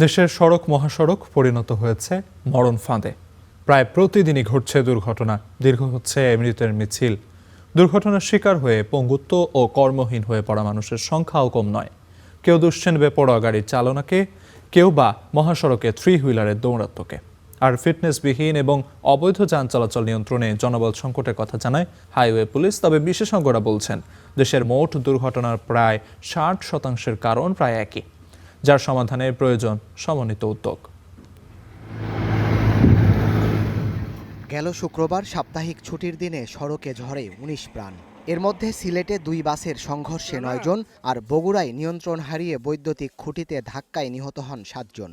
দেশের সড়ক মহাসড়ক পরিণত হয়েছে মরণ ফাঁদে। প্রায় প্রতিদিনই ঘটছে দুর্ঘটনা, দীর্ঘ হচ্ছে মৃতের মিছিল। দুর্ঘটনার শিকার হয়ে পঙ্গুত্ব ও কর্মহীন হয়ে পড়া মানুষের সংখ্যাও কম নয়। কেউ দুষছেন বেপরোয়া গাড়ির চালনাকে, কেউ বা মহাসড়কে থ্রি হুইলারের দৌরাত্ম্যকে। আর ফিটনেসবিহীন এবং অবৈধ যান চলাচল নিয়ন্ত্রণে জনবল সংকটের কথা জানায় হাইওয়ে পুলিশ। তবে বিশেষজ্ঞরা বলছেন, দেশের মোট দুর্ঘটনার প্রায় 60% কারণ প্রায় একই, যার সমাধানে প্রয়োজন সমন্বিত উদ্যোগ। গেল শুক্রবার সাপ্তাহিক ছুটির দিনে সড়কে ঝরে ১৯ প্রাণ। এর মধ্যে সিলেটে ২ বাসের সংঘর্ষে ৯ জন, আর বগুড়ায় নিয়ন্ত্রণ হারিয়ে বৈদ্যুতিক খুঁটিতে ধাক্কায় নিহত হন ৭ জন।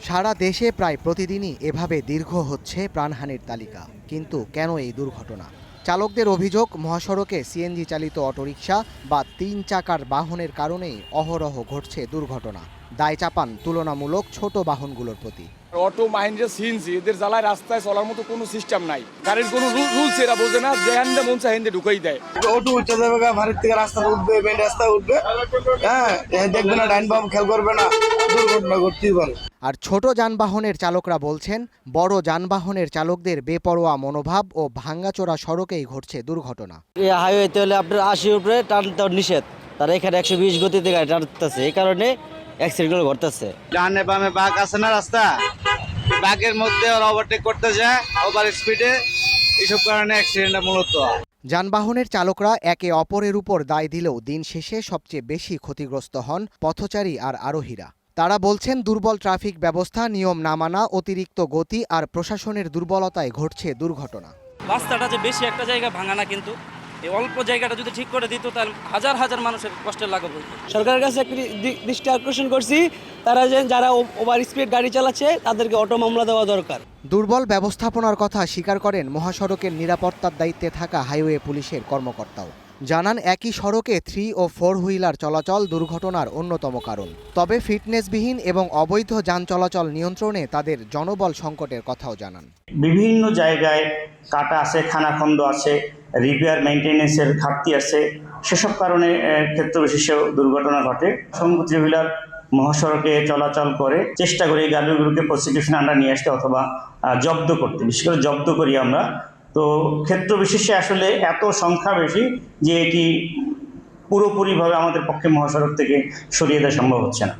সারা দেশে প্রায় প্রতিদিনই এভাবে দীর্ঘ হচ্ছে প্রাণহানির তালিকা। কিন্তু কেন এই দুর্ঘটনা? চালকদের অভিযোগ, মহাসড়কে সিএনজি চালিত অটোরিকশা বা ৩ চাকার বাহনের কারণেই অহরহ ঘটছে দুর্ঘটনা। দায় চাপান তুলনামূলক ছোট বাহনগুলোর প্রতি। অটো মাহিন্দ্রা সিএনজি এদের জ্বালায় রাস্তায় চলার মতো কোনো সিস্টেম নাই। গাড়ির কোনো রুলস এরা বোঝে না, যে হ্যান্ডে মন চায় হ্যান্ডে ঢুকাই দেয়। অটো উঠে যাবে, ভারত থেকে রাস্তা উঠবে, মেন রাস্তায় উঠবে, হ্যাঁ দেখবে না, ডাইন বাম খেয়াল করবে না, দুর্ঘটনা ঘটতেই পারে। আর ছোট যানবাহনের চালকরা বলছেন, বড় যানবাহনের চালকদের বেপরোয়া মনোভাব ও ভাঙ্গাচোরা সড়কেই ঘটছে দুর্ঘটনা। এই হাইওয়েতে হলে আপনার ৮০ উপরে টানতে নিষেধ, তারা এখানে ১২০ গতিতে গাড়ি টানতেছে, এই কারণে অ্যাক্সিডেন্টগুলো ঘটতেছে। ডানে বামে বাঁক আছে না রাস্তা, বাঁকের মধ্যে ওরা ওভারটেক করতে যায় ওভার স্পিডে, এইসব কারণে অ্যাক্সিডেন্টটা মূলত হয়। যানবাহনের চালকরা একে অপরের উপর দায় দিলেও দিন শেষে সবচেয়ে বেশি ক্ষতিগ্রস্ত হন পথচারী আর আরোহীরা। তারা বলছেন, দুর্বল ট্রাফিক ব্যবস্থা, নিয়ম না মানা, অতিরিক্ত গতি আর প্রশাসনের দুর্বলতায় ঘটছে দুর্ঘটনা। রাস্তাটা যে বেশি একটা জায়গা ভাঙা না, কিন্তু এই অল্প জায়গাটা যদি ঠিক করে দিত তাহলে হাজার হাজার মানুষের কষ্টের লাঘব হতো। সরকারের কাছে একটি দৃষ্টি আকর্ষণ করছি, তারা যারা ওভার স্পিড গাড়ি চালাচ্ছে তাদেরকে অটো মামলা দেওয়া দরকার। দুর্বল ব্যবস্থাপনার কথা স্বীকার করেন মহাসড়কের নিরাপত্তার দায়িত্বে থাকা হাইওয়ে পুলিশের কর্মকর্তাও। জানান, একই সড়কে 3 ও 4 হুইলার চলাচল দুর্ঘটনার অন্যতম কারণ। তবে ফিটনেসবিহীন এবং অবৈধ যান চলাচল নিয়ন্ত্রণে তাদের জনবল সংকটের কথাও জানান। বিভিন্ন জায়গায় কাটা আছে, খানাখন্দ আছে, রিপেয়ার মেইনটেনেন্সের ঘাটতি আছে, সেসব কারণে ক্ষেত্র বিশেষে দুর্ঘটনা ঘটে। অসংখ্য থ্রি হুইলার মহাসড়কে চলাচল করে, চেষ্টা করি গাড়িগুলোকে প্রসিকিউশন আন্ডার নিয়ে আসতে অথবা জব্দ করতে, বিশেষ করে জব্দ করি আমরা। তো ক্ষেত্র বিশেষে আসলে এত সংখ্যা বেশি যে এটি পুরোপুরিভাবে আমাদের পক্ষে মহাসড়ক থেকে সরিয়ে দেওয়া সম্ভব হচ্ছে না।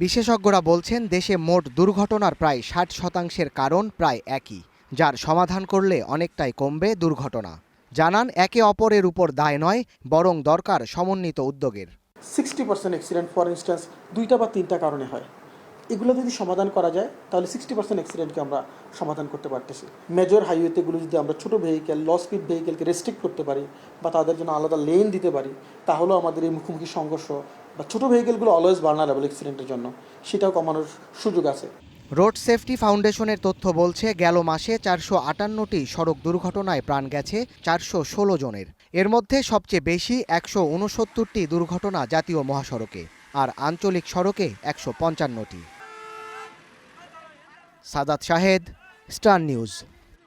বিশেষজ্ঞরা বলছেন, দেশে মোট দুর্ঘটনার প্রায় 60% কারণ প্রায় একই, যার সমাধান করলে অনেকটাই কমবে দুর্ঘটনা। জানান, একে অপরের উপর দায় নয়, বরং দরকার সমন্বিত উদ্যোগের। 60% অ্যাক্সিডেন্ট ফর ইনস্ট্যান্স 2টা বা 3টা কারণে হয়। এগুলো যদি সমাধান করা যায় তাহলে 60% অ্যাক্সিডেন্টকে আমরা সমাধান করতে পারতেছি। মেজর হাইওয়েতেগুলো যদি আমরা ছোটো ভেহিকেল, লো স্পিড ভেহিকেলকে রেস্ট্রিক্ট করতে পারি বা তাদের জন্য আলাদা লেন দিতে পারি, তাহলেও আমাদের এই মুখোমুখি সংঘর্ষ বা ছোটো ভেহিকেলগুলো অলওয়েজ ভালনারেবল অ্যাক্সিডেন্টের জন্য, সেটাও কমানোর সুযোগ আছে। রোড সেফটি ফাউন্ডেশনের তথ্য বলছে, গেল মাসে 458টি সড়ক দুর্ঘটনায় প্রাণ গেছে 416 জনের। এর মধ্যে সবচেয়ে বেশি 169টি দুর্ঘটনা জাতীয় মহাসড়কে, আর আঞ্চলিক সড়কে 155টি। Sadat Shahed, star news.